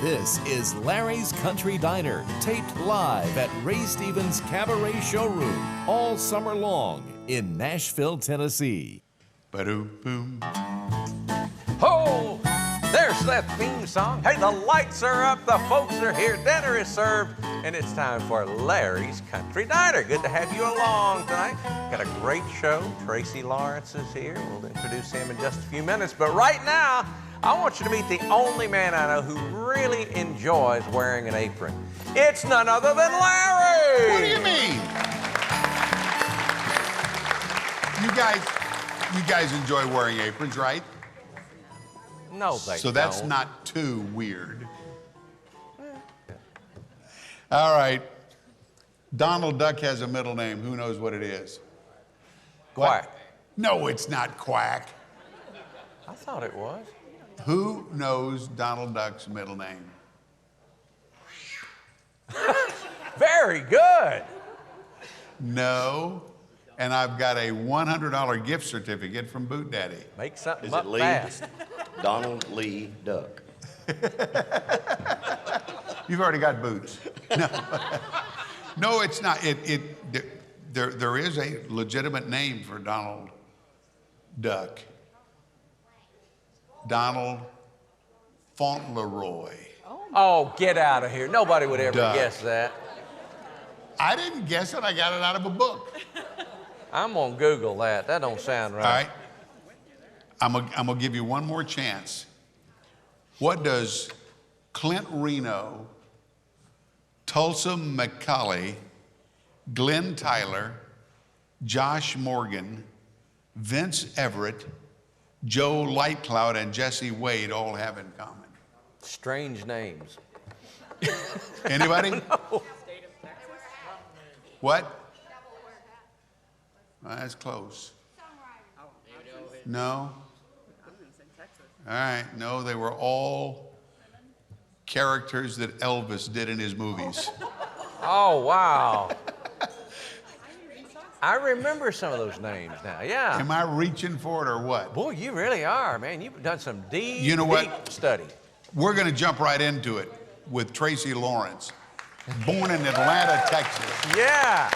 This is Larry's Country Diner, taped live at Ray Stevens CabaRay Showroom all summer long in Nashville, Tennessee. Ba-doom-boom. Oh, there's that theme song. Hey, the lights are up, the folks are here, dinner is served, and it's time for Larry's Country Diner. Good to have you along tonight. Got a great show. Tracy Lawrence is here. We'll introduce him in just a few minutes. But right now, I want you to meet the only man I know who really enjoys wearing an apron. It's none other than Larry! What do you mean? You guys enjoy wearing aprons, right? No, they So that's don't. not too weird. All right. Donald Duck has a middle name. Who knows what it is? Quack. No, it's not Quack. I thought it was. Who knows Donald Duck's middle name? Very good. No. And I've got a $100 gift certificate from Boot Daddy. Make something Is up it Lee? fast. Donald Lee Duck. You've already got boots. No, no, it's not. There is a legitimate name for Donald Duck. Donald Fauntleroy. Oh, get out of here. Nobody would ever Duck. guess that. I didn't guess it. I got it out of a book. I'm gonna Google that. That don't sound right. All right. I'm gonna give you one more chance. What does Clint Reno, Tulsa McCauley, Glenn Tyler, Josh Morgan, Vince Everett, Joe Lightcloud, and Jesse Wade all have in common? Strange names. Anybody? No. What? Well, that's close. No? All right, no, they were all characters that Elvis did in his movies. Oh, wow. I remember some of those names now, yeah. Am I reaching for it or what? Boy, you really are, man. You've done some deep, You know what? deep study. We're gonna jump right into it with Tracy Lawrence, born in Atlanta, Texas. Yeah.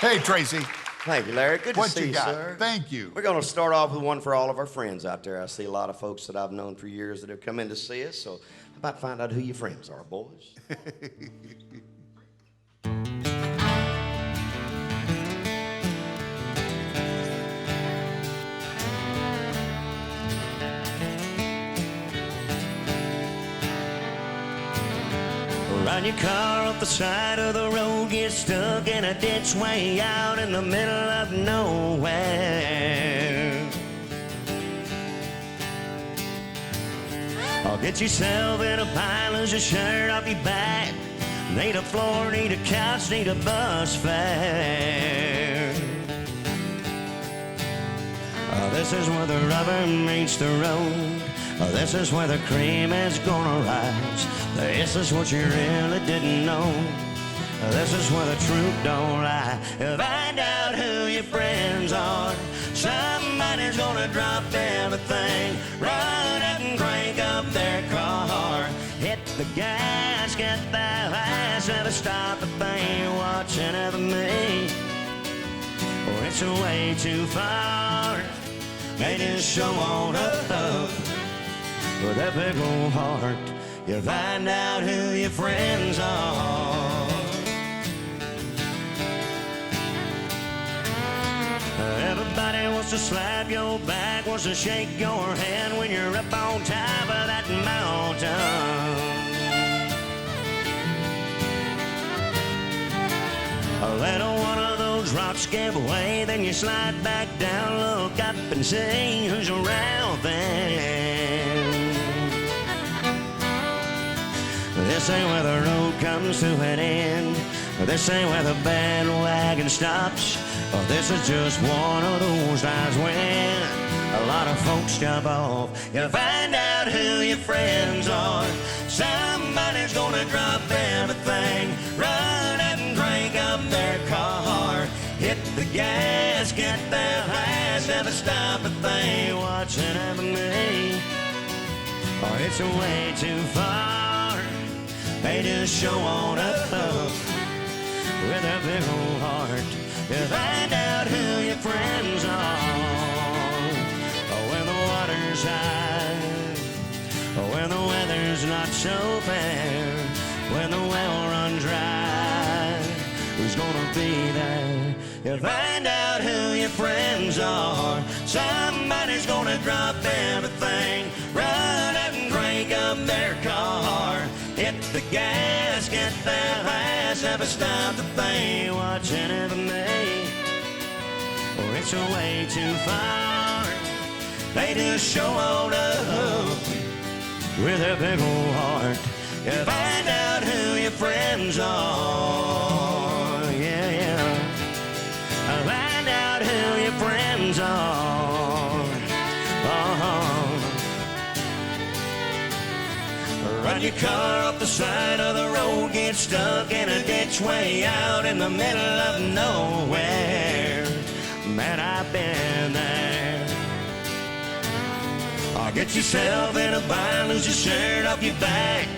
Hey, Tracy. Thank you, Larry. Good to What see you you, got? sir. Thank you. We're going to start off with one for all of our friends out there. I see a lot of folks that I've known for years that have come in to see us, so how about find out who your friends are, boys? Run your car off the side of the road, get stuck in a ditch way out in the middle of nowhere. Or get yourself in a pile, lose your shirt off your back. Need a floor, need a couch, need a bus fare. This is where the rubber meets the road. This is where the cream is gonna rise. This is what you really didn't know. This is where the truth don't lie. Find out who your friends are. Somebody's gonna drop everything, run up and crank up their car. Hit the gas, get that ass, never stop a thing, watching over me. Oh, it's way too far. They just show on up with that big old heart. You find out who your friends are. Everybody wants to slap your back, wants to shake your hand when you're up on top of that mountain. Let one of those rocks give way, then you slide back down, look up and see who's around then. This ain't where the road comes to an end. This ain't where the bandwagon stops. This is just one of those nights when a lot of folks jump off. You find out who your friends are. Somebody's gonna drop everything, run up and crank up their car. Hit the gas, get their ass, never stop a thing, watching over me. Oh, it's way too far. They just show on up with a big old heart to find out who your friends are. When the water's high, when the weather's not so fair, when the well runs dry, who's gonna be there? You find out who your friends are. Somebody's gonna drop everything, run out and crank up their car, hit the gas, get that ass, never stop the thing. What's in it for me? Oh, it's way too far. They just show on up with a big old heart. You find out who your friends are. Yeah, yeah. Find out who your friends are. Run your car off the side of the road, get stuck in a ditch way out in the middle of nowhere. Man, I've been there. Or get yourself in a bind, lose your shirt off your back.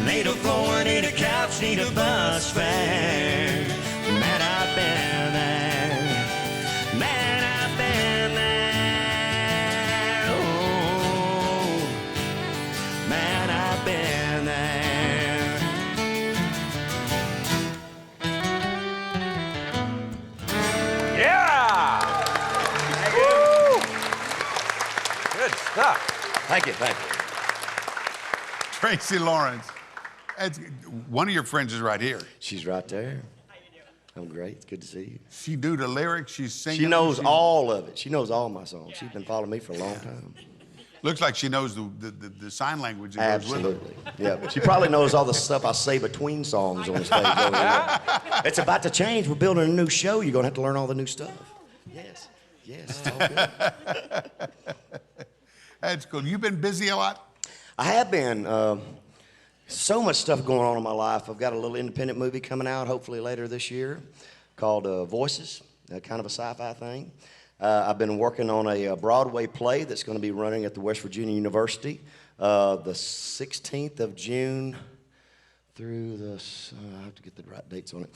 Need a floor, need a couch, need a bus fare. Man, I've been there. Man, I've been there. Oh, man, I've been there. Yeah! Woo! Good stuff. Thank you, thank you. Tracy Lawrence. One of your friends is right here. She's right there. I'm great. It's good to see you. She do the lyrics. She's singing. She knows all of it. She knows all my songs. She's been following me for a long time. Looks like she knows the sign language that goes with it. Absolutely. Yeah, but she probably knows all the stuff I say between songs on the stage over here. It's about to change. We're building a new show. You're going to have to learn all the new stuff. Yes. Yes, it's all good. That's cool. You've been busy a lot? I have been. So much stuff going on in my life. I've got a little independent movie coming out hopefully later this year called Voices, kind of a sci-fi thing. I've been working on a Broadway play that's going to be running at the West Virginia University the 16th of June through the, I have to get the right dates on it.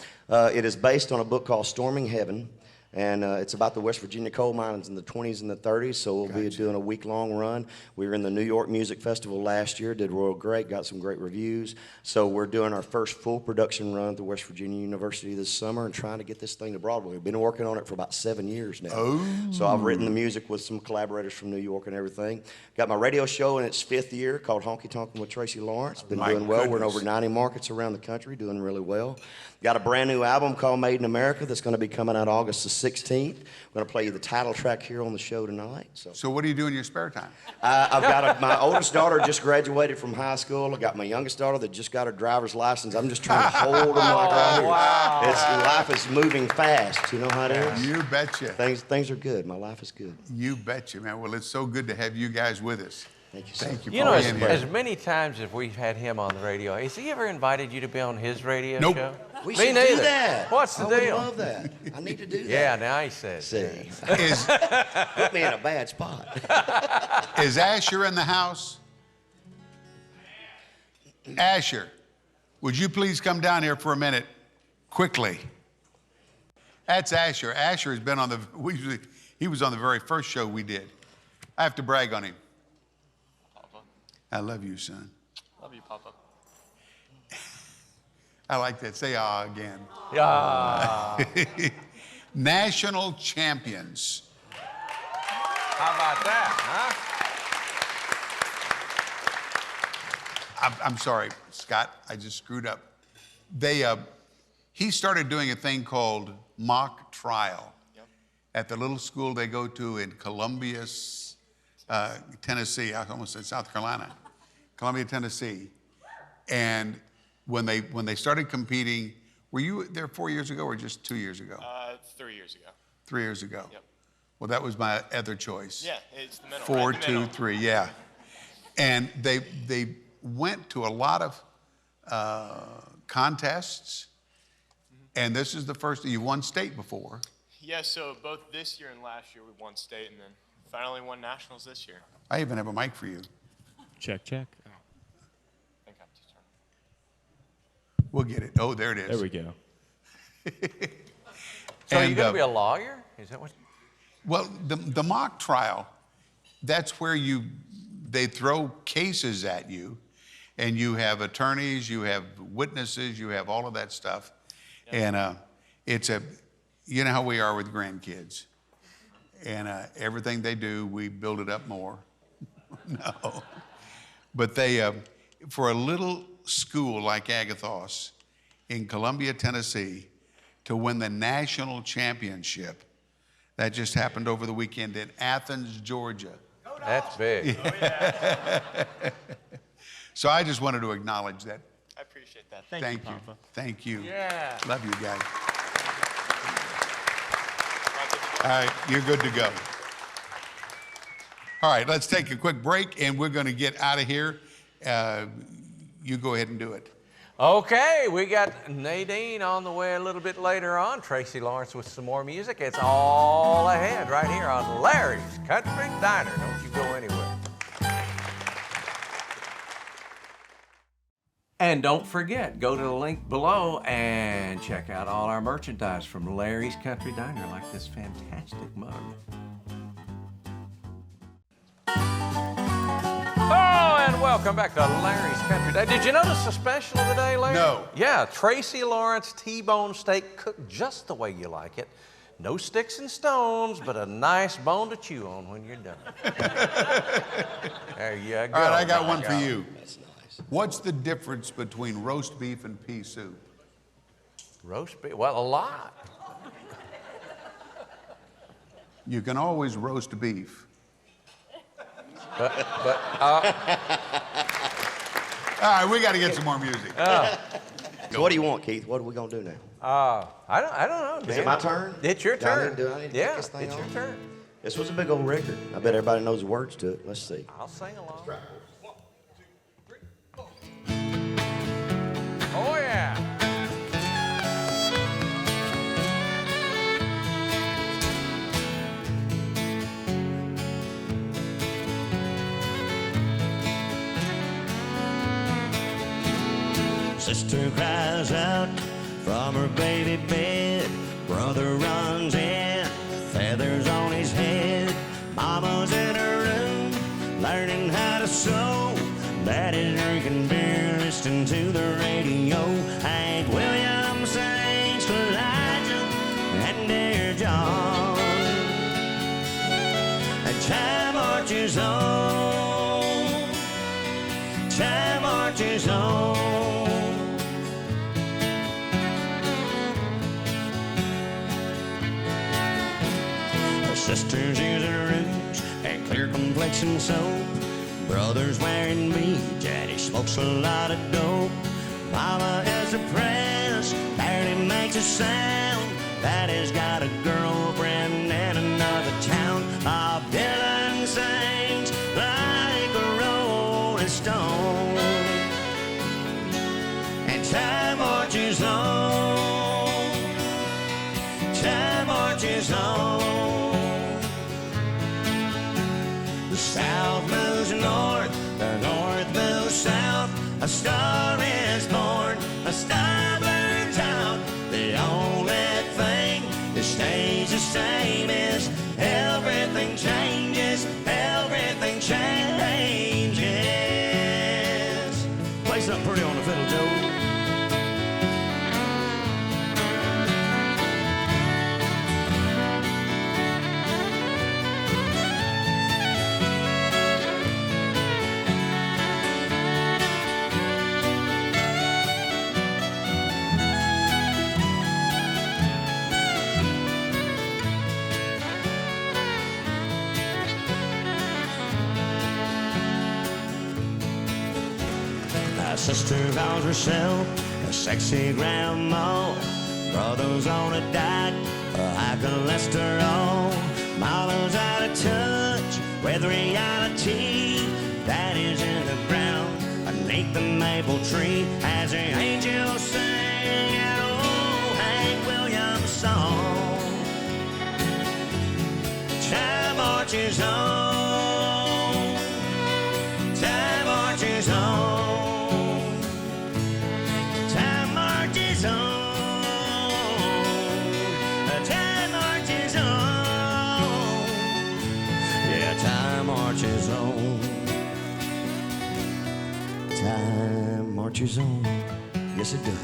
It is based on a book called Storming Heaven. And it's about the West Virginia coal mines in the 20s and the 30s, so we'll be doing a week-long run. We were in the New York Music Festival last year, did real great, got some great reviews. So we're doing our first full production run at the West Virginia University this summer and trying to get this thing to Broadway. We've been working on it for about 7 years now. Oh. So I've written the music with some collaborators from New York and everything. Got my radio show in its 5th year called Honky Tonkin' with Tracy Lawrence. Been doing well. We're in over 90 markets around the country, doing really well. Got a brand new album called Made in America that's going to be coming out August the 16th. I'm going to play you the title track here on the show tonight. So what do you do in your spare time? I've got my oldest daughter just graduated from high school. I got my youngest daughter that just got her driver's license. I'm just trying to hold them like right here. Wow. Life is moving fast. You know how it is? You betcha. Things are good. My life is good. You betcha, man. Well, it's so good to have you guys with us. Thank you, sir. Thank you You for know, being here. as many times as we've had him on the radio, has he ever invited you to be on his radio Nope. show? We Me should neither. do that. What's the I would deal? love that. I need to do that. Yeah, now he says. See, Is, put me in a bad spot. is Asher in the house? Asher, would you please come down here for a minute, quickly? That's Asher. Asher has been on the, he was on the very first show we did. I have to brag on him. Papa. I love you, son. Love you, Papa. I like that. Say ah again. Yeah. National champions. How about that, huh? I'm sorry, Scott, I just screwed up. He started doing a thing called mock trial at the little school they go to in Columbia, Tennessee. I almost said South Carolina. Columbia, Tennessee. And when they started competing, were you there 4 years ago or just 2 years ago? 3 years ago. 3 years ago. Yep. Well, that was my other choice. Yeah, it's the middle. 4, right in the 2, middle. 3, yeah. And they went to a lot of contests, and this is the first. You won state before. Yeah, so both this year and last year we won state, and then finally won nationals this year. I even have a mic for you. Check, check. I think I'm just turning. We'll get it. Oh, there it is. There we go. So And, you're going to be a lawyer? Is that what? Well, the mock trial, that's where they throw cases at you, and you have attorneys, you have witnesses, you have all of that stuff. And you know how we are with grandkids. And everything they do, we build it up more. No. But they, for a little school like Agathos in Columbia, Tennessee, to win the national championship, that just happened over the weekend in Athens, Georgia. That's big. So I just wanted to acknowledge that. I appreciate that. Thank you, Papa. Thank you. Yeah. Love you guys. All right, you're good to go. All right, let's take a quick break, and we're going to get out of here. You go ahead and do it. Okay, we got Nadine on the way a little bit later on. Tracy Lawrence with some more music. It's all ahead right here on Larry's Country Diner. Don't you go anywhere. And don't forget, go to the link below and check out all our merchandise from Larry's Country Diner, like this fantastic mug. Oh, and welcome back to Larry's Country Diner. Did you notice the special of the day, Larry? No. Yeah, Tracy Lawrence T-bone steak cooked just the way you like it. No sticks and stones, but a nice bone to chew on when you're done. There you go. All right, I got one for you. That's nice. What's the difference between roast beef and pea soup? Roast beef, well, a lot. You can always roast beef. But All right, we got to get some more music. So what do you want, Keith? What are we gonna do now? I don't know. Is it my turn? It's your Do I turn. need- do I need to yeah, take this thing it's your off? turn. This was a big old record. I bet everybody knows the words to it. Let's see. I'll sing along. Oh yeah. Sister cries out from her baby bed. Brother runs in, feathers on his head. Mama's in her room, learning how to sew. Daddy's drinking beer, listening to the radio. Hank Williams sings to Elijah and Dear John. And time marches on, time marches on. Sisters using rouge and clear complexion soap. Brothers wearing beads, Daddy smokes a lot of dope. Mama is depressed, barely makes a sound. Daddy's got a girlfriend in another town. Bob Dylan sings like a rolling stone. And time marches on, time marches on. The South moves north, the North moves south. A star is born, a star burns out. The only thing that stays the same is everything changes, everything changes. Play something pretty on the fiddle, Joe. Sister calls herself a sexy grandma. Brother's on a diet, high cholesterol. Mama's out of touch with reality. Daddy's in the ground beneath the maple tree as the angels sing an old Hank Williams song. Time marches on, time marches on. Time time marches on. Yes, it does.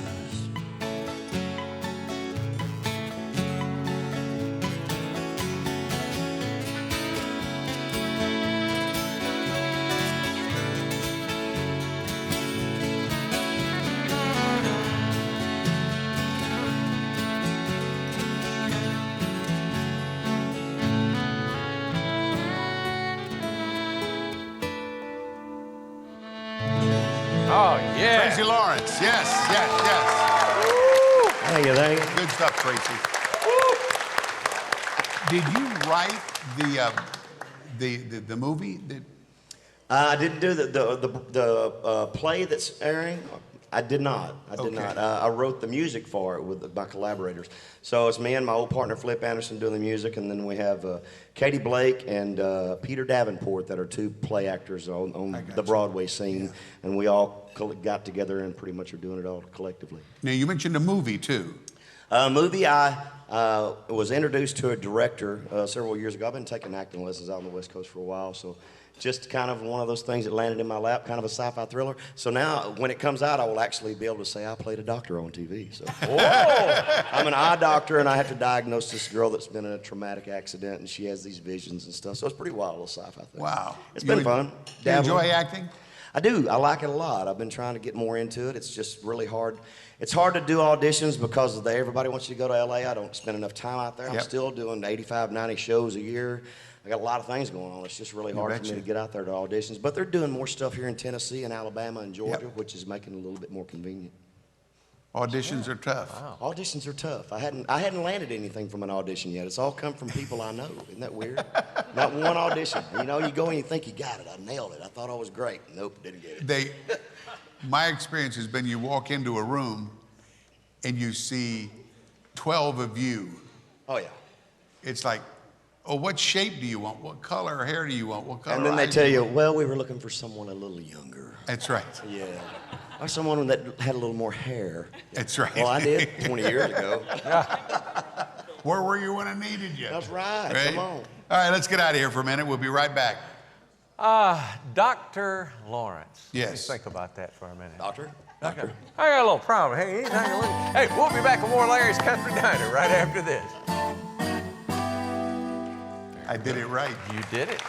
Oh, yeah. Tracy Lawrence. Yes, yes, yes. Thank you, thank you. Good stuff, Tracy. Did you write the movie? I didn't do the play that's airing. I did not. I did Okay. not. I wrote the music for it with my collaborators. So it's me and my old partner Flip Anderson doing the music, and then we have Katie Blake and Peter Davenport that are two play actors on the Broadway scene, and we all got together and pretty much are doing it all collectively. Now, you mentioned a movie, too. Movie, I was introduced to a director several years ago. I've been taking acting lessons out on the West Coast for a while, so just kind of one of those things that landed in my lap, kind of a sci-fi thriller. So now, when it comes out, I will actually be able to say I played a doctor on TV. So I'm an eye doctor, and I have to diagnose this girl that's been in a traumatic accident, and she has these visions and stuff. So it's pretty wild, little sci-fi thing. Wow. It's been fun. Do you enjoy acting? I do. I like it a lot. I've been trying to get more into it. It's just really hard. It's hard to do auditions because everybody wants you to go to LA. I don't spend enough time out there. I'm still doing 85, 90 shows a year. I got a lot of things going on. It's just really hard for me to get out there to auditions. But they're doing more stuff here in Tennessee and Alabama and Georgia, which is making it a little bit more convenient. Auditions are tough. Wow. Auditions are tough. I hadn't landed anything from an audition yet. It's all come from people I know. Isn't that weird? Not one audition. You know, you go and you think you got it. I nailed it. I thought I was great. Nope, didn't get it. My experience has been you walk into a room and you see 12 of you. Oh, yeah. It's like, oh, what shape do you want? What color hair do you want? What color And then they eyes tell do you, well, we were looking for someone a little younger. That's right. Yeah. Or someone that had a little more hair. That's right. Well, I did 20 years ago. Where were you when I needed you? That's right. Come on. All right, let's get out of here for a minute. We'll be right back. Dr. Lawrence. Yes. Let me think about that for a minute. Doctor? I got a little problem. Hey, hey, we'll be back with more Larry's Country Diner right after this. I did it right. You did it.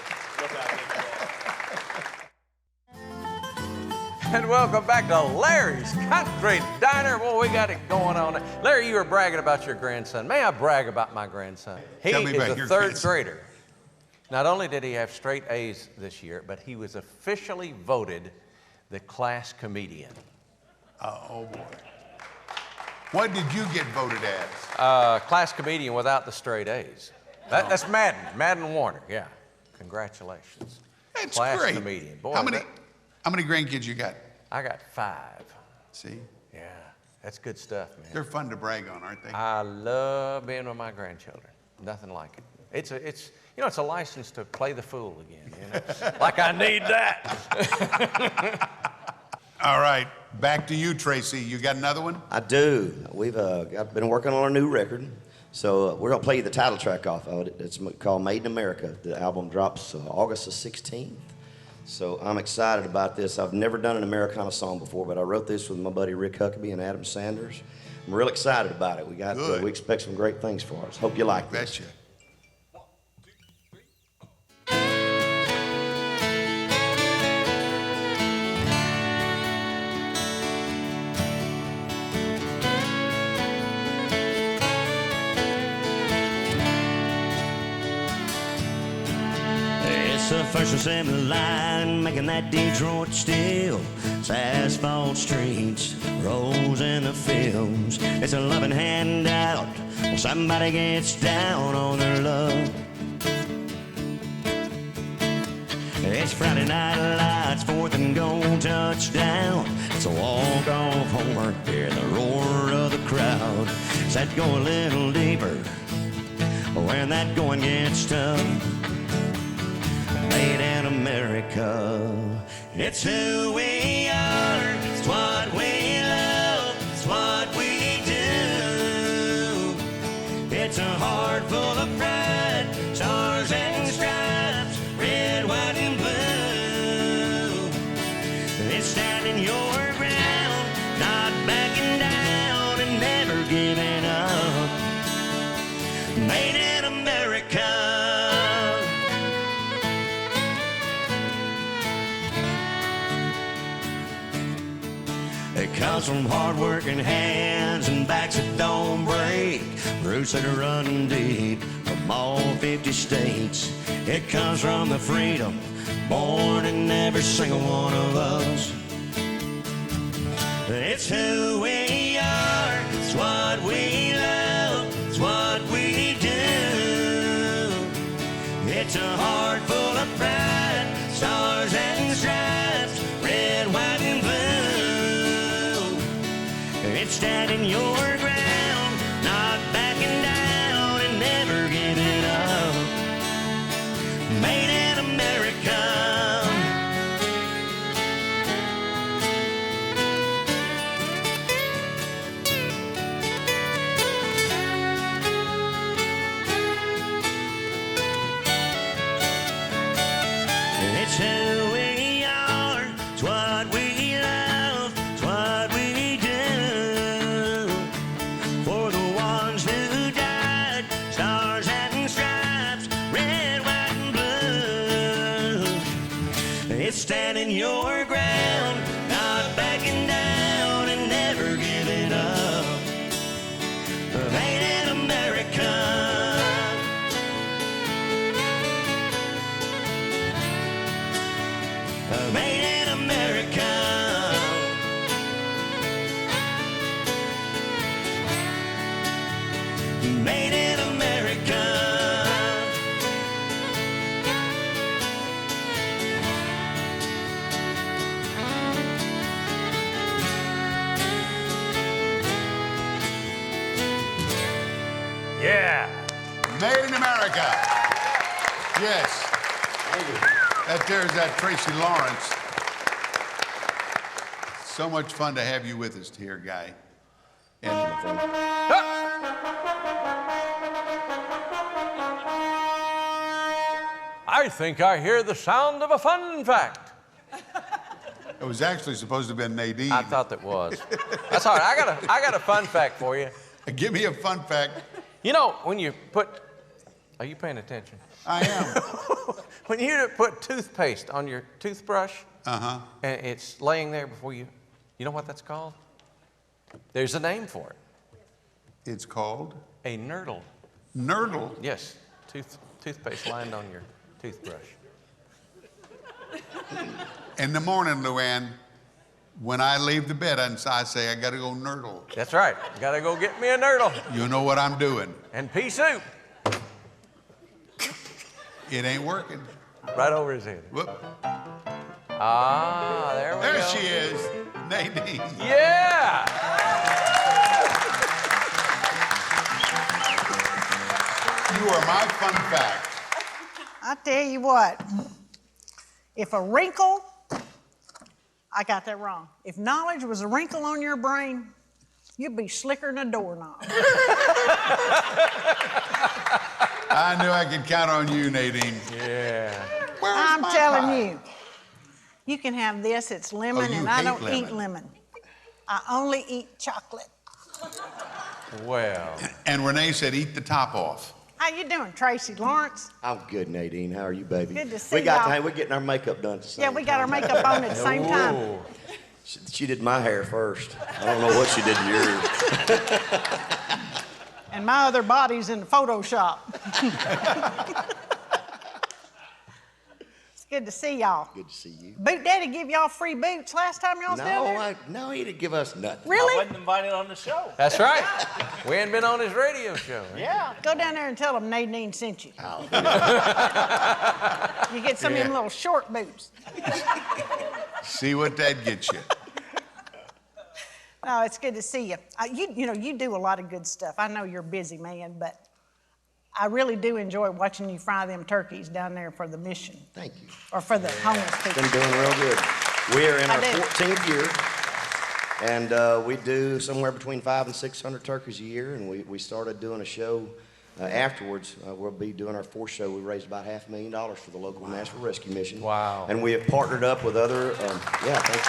And welcome back to Larry's Country Diner. Well, we got it going on. Larry, you were bragging about your grandson. May I brag about my grandson? He Tell me is about a your third grandson. grader. Not only did he have straight A's this year, but he was officially voted the class comedian. Oh, boy. What did you get voted as? Class comedian without the straight A's. That's Madden Warner, yeah. Congratulations. That's class great. comedian. Boy, How many grandkids you got? I got 5. See? Yeah, that's good stuff, man. They're fun to brag on, aren't they? I love being with my grandchildren. Nothing like it. It's a license to play the fool again, you know? Like I need that. All right, back to you, Tracy. You got another one? I do. I've been working on a new record. So we're going to play you the title track off of it. It's called Made in America. The album drops August the 16th. So I'm excited about this. I've never done an Americana song before, but I wrote this with my buddy Rick Huckabee and Adam Sanders. I'm real excited about it. We expect some great things for us. Hope you like this. Betcha. It's the first assembly line making that Detroit steel. It's asphalt streets, roads in the fields. It's a loving handout when somebody gets down on their luck. It's Friday night lights, 4th and goal touchdown. It's a walk-off homer, hear the roar of the crowd. It's that go a little deeper when that going gets tough. Made in America, it's who we are, it's what we love, it's what we do. It's a heart full of pride, stars and stripes, red, white, and blue. It's standing your It comes from hard-working hands and backs that don't break, roots that are running deep from all 50 states. It comes from the freedom born in every single one of us. It's who we are, it's what we love, it's what we do. It's a heart full of pride, stars and stripes, red, white, and blue. It's standing your ground, not backing down and never giving up. Made in America. It's who we are, it's what we love, it's what we do. For the ones who died, stars and stripes, red, white, and blue. It's standing your ground, not backing down and never giving up. Made in America. Made in America. Made in America. Yeah. Made in America. Yes. That there's that Tracy Lawrence. So much fun to have you with us here, Guy. And I think I hear the sound of a fun fact. it was actually supposed to have been Nadine. I thought that was. That's all right. I got a fun fact for you. Give me a fun fact. You know, when you put, are you paying attention? I am. When you put toothpaste on your toothbrush, Uh-huh. and it's laying there before you know what that's called? There's a name for it. It's called A nurdle. Nurdle. Yes, toothpaste lined on your toothbrush. In the morning, Luann, when I leave the bed, I say, I gotta go nurdle. That's right. Gotta go get me a nurdle. You know what I'm doing. And pea soup. It ain't working. Right over his head. Whoop. Ah, there we go. There she is, Nadine. Yeah! You are my fun fact. I tell you what, if a wrinkle, I got that wrong. If knowledge was a wrinkle on your brain, you'd be slicker than a doorknob. I knew I could count on you, Nadine. Yeah. Where's I'm my telling pie? you, you can have this, it's lemon, you and I hate don't lemon. eat lemon. I only eat chocolate. Well. And Renee said, eat the top off. How you doing, Tracy Lawrence? I'm good, Nadine. How are you, baby? Good to see We got y'all. we're getting our makeup done at the same Yeah, we got our time. makeup on at the same time. Ooh. She did my hair first. I don't know what she did to yours. And my other body's in the Photoshop. It's good to see y'all. Good to see you. Boot Daddy give y'all free boots last time y'all was down there? No, he didn't give us nothing. Really? wasn't invited on the show. That's right. We ain't been on his radio show. Yeah. Go down there and tell him Nadine sent you. Oh. You get some of them Yeah. little short boots. See what that gets you. No, it's good to see you. You do a lot of good stuff. I know you're a busy man, but I really do enjoy watching you fry them turkeys down there for the mission. Thank you. Or for the homeless people. Been doing real good. We are in I our do. 14th year, and we do somewhere between 500 and 600 turkeys a year, and we started doing a show afterwards. We'll be doing our fourth show. We raised about $500,000 for the local Nashville Rescue Mission. Wow. And we have partnered up with other, thank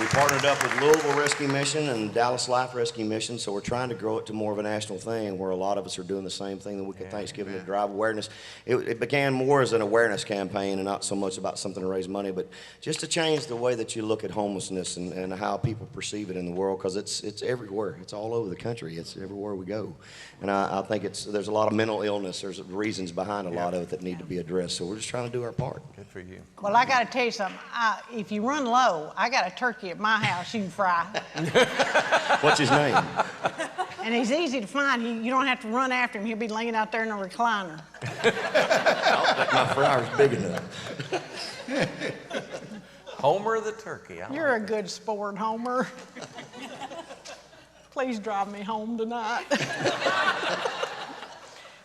you. We partnered up with Louisville Rescue Mission and Dallas Life Rescue Mission, so we're trying to grow it to more of a national thing where a lot of us are doing the same thing the week of Thanksgiving to drive awareness. It began more as an awareness campaign and not so much about something to raise money, but just to change the way that you look at homelessness and how people perceive it in the world, because it's everywhere. It's all over the country. It's everywhere we go. And I think there's a lot of mental illness. There's reasons behind a lot of it that need to be addressed, so we're just trying to do our part. Good for you. Well, I got to tell you something. If you run low, I got a turkey at my house you can fry. What's his name? And he's easy to find. You don't have to run after him. He'll be laying out there in a recliner. My fryer's big enough. Homer the turkey. You're a good sport, Homer. Please drive me home tonight.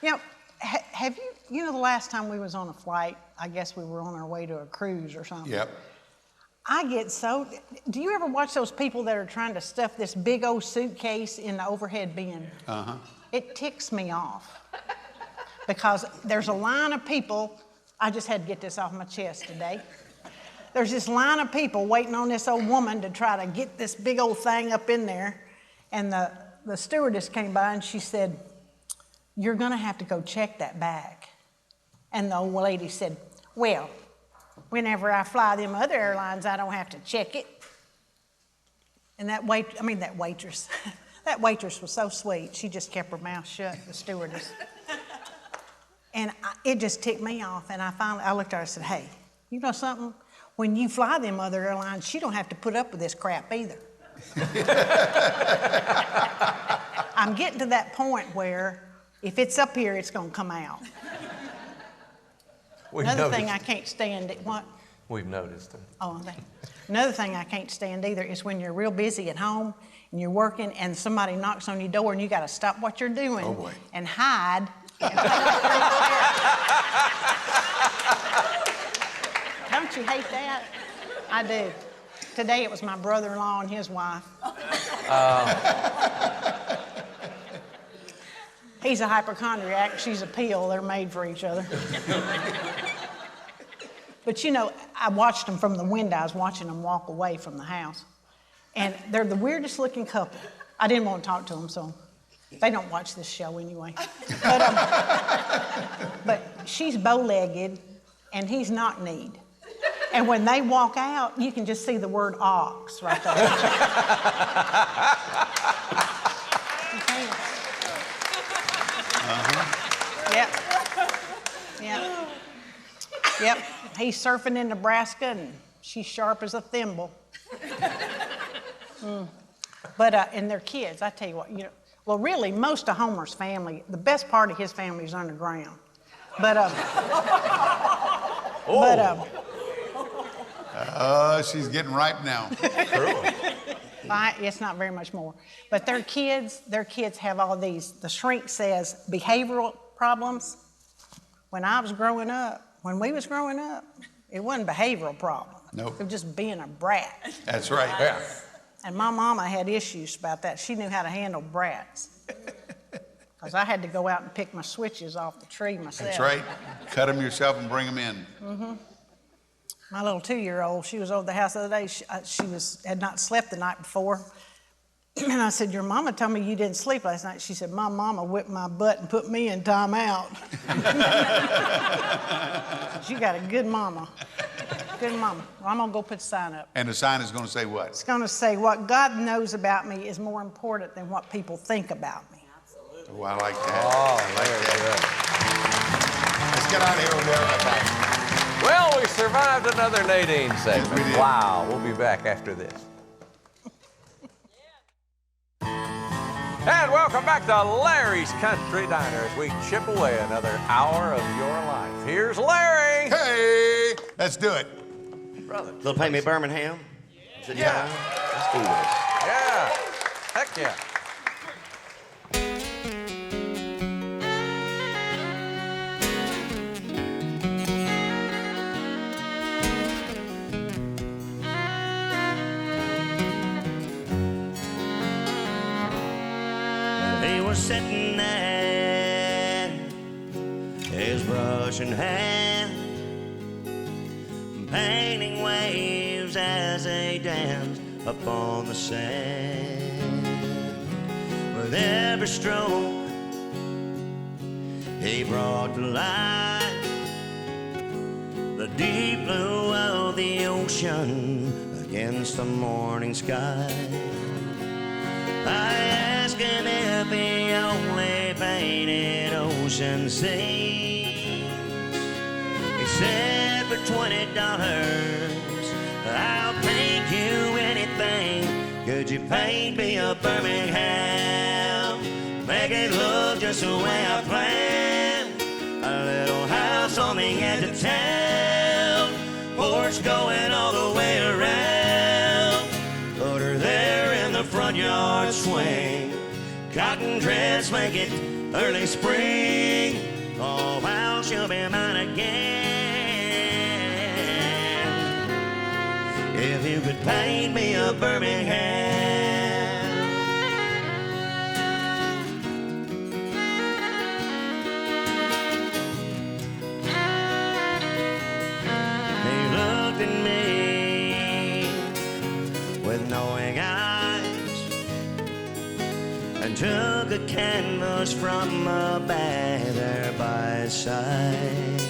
You know, have you know the last time we was on a flight, I guess we were on our way to a cruise or something. Yep. Do you ever watch those people that are trying to stuff this big old suitcase in the overhead bin? Uh-huh. It ticks me off. Because there's a line of people, I just had to get this off my chest today. There's this line of people waiting on this old woman to try to get this big old thing up in there. And the stewardess came by and she said, "You're gonna have to go check that bag." And the old lady said, "Well, whenever I fly them other airlines, I don't have to check it." And that waitress, that waitress was so sweet. She just kept her mouth shut, the stewardess. And it just ticked me off. And I looked at her and said, "Hey, you know something? When you fly them other airlines, you don't have to put up with this crap either." I'm getting to that point where if it's up here, it's gonna come out. Another thing I can't stand, what? We've noticed it. Oh, another thing I can't stand either is when you're real busy at home and you're working and somebody knocks on your door and you got to stop what you're doing and hide. Don't you hate that? I do. Today it was my brother-in-law and his wife. He's a hypochondriac, she's a pill, they're made for each other. But you know, I watched them from the window. I was watching them walk away from the house. And they're the weirdest looking couple. I didn't want to talk to them, so they don't watch this show anyway. But she's bow-legged and he's knock-kneed. And when they walk out, you can just see the word ox right there. Yep. He's surfing in Nebraska and she's sharp as a thimble. But and their kids, I tell you what, well, really, most of Homer's family, the best part of his family is underground. But she's getting ripe now. It's not very much more. But their kids have all these, the shrink says, behavioral problems. When we was growing up, it wasn't behavioral problem. Nope. It was just being a brat. That's right. Yeah. And my mama had issues about that. She knew how to handle brats. Because I had to go out and pick my switches off the tree myself. That's right. Cut them yourself and bring them in. Mm-hmm. My little 2-year-old, she was over the house the other day. She had not slept the night before. And I said, "Your mama told me you didn't sleep last night." She said, "My mama whipped my butt and put me in timeout." You got a good mama. Good mama. Well, I'm going to go put the sign up. And the sign is going to say what? It's going to say, "What God knows about me is more important than what people think about me." Absolutely. Oh, I like that. Oh, I like that. Let's get out of here with that. Well, we survived another Nadine segment. Yes, we did. Wow. We'll be back after this. And welcome back to Larry's Country Diner as we chip away another hour of your life. Here's Larry. Hey, let's do it. Brother. Little Paint Me Birmingham? Is it Yeah. time? Let's do this. Yeah. Heck yeah. He was sitting there, his brush in hand, painting waves as they danced up on the sand. With every stroke he brought to light the deep blue of the ocean against the morning sky. I asked him if he only painted ocean scenes. He said for $20 I'll paint you anything. Could you paint me a Birmingham? Make it look just the way I planned. A little house on the edge of town, porch going all the way around. Put her there in the front yard swing. Cotton dress, make it early spring. Oh, how she'll be mine again. If you could paint me a Birmingham. He looked at me with knowing eyes and took a canvas from a bag there by his side.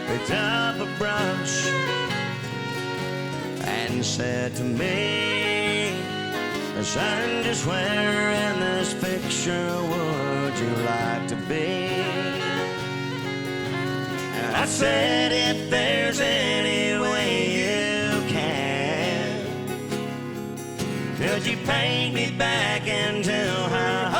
Picked up a brush and said to me, son, just where in this picture would you like to be? And I said, if there's any way you can, could you paint me back into her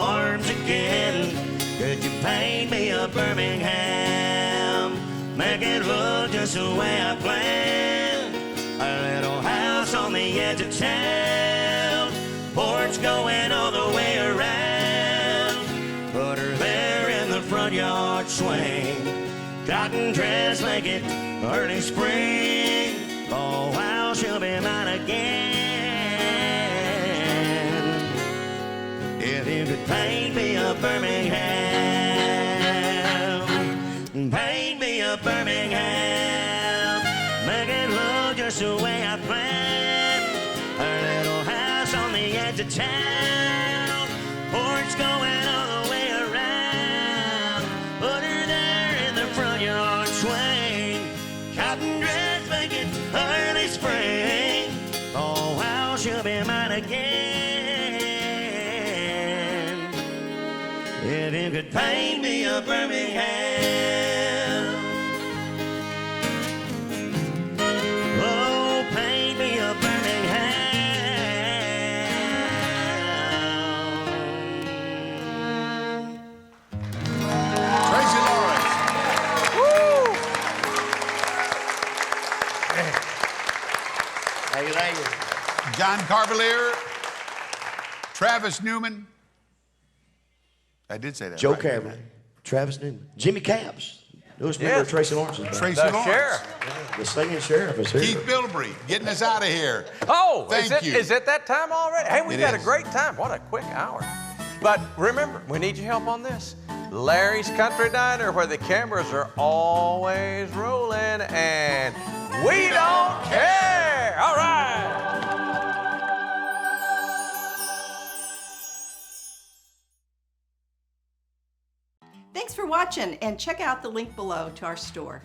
arms again? Could you paint me a Birmingham? Make it look just the way I planned. A little house on the edge of town, porch going all the way around. Put her there in the front yard swing. Cotton dress, make it early spring. Oh, how she'll be mine again. If you could paint me a Birmingham, paint me a Birmingham, make it look just the way I planned. A little house on the edge of town, porch going all the way around. Put her there in the front yard swing. Cotton dress, make it early spring. Oh, how she'll be mine again. If you could paint me a Birmingham. Oh, paint me a Birmingham. Tracy Lawrence. Thank you, thank you. John Carvalier. Travis Newman. I did say that. Joe right, didn't CabaRay, Travis Newman, Jimmy Capps. Who's member Yes. of Tracy Lawrence's I? band? Tracy The Lawrence. sheriff. The singing sheriff is here. Keith Bilbrey getting us out of here. Oh, Thank you. Is it that time already? Hey, we've It had a is. great time. What a quick hour. But remember, we need your help on this. Larry's Country Diner, where the cameras are always rolling and we don't care. All right. Thanks for watching, and check out the link below to our store.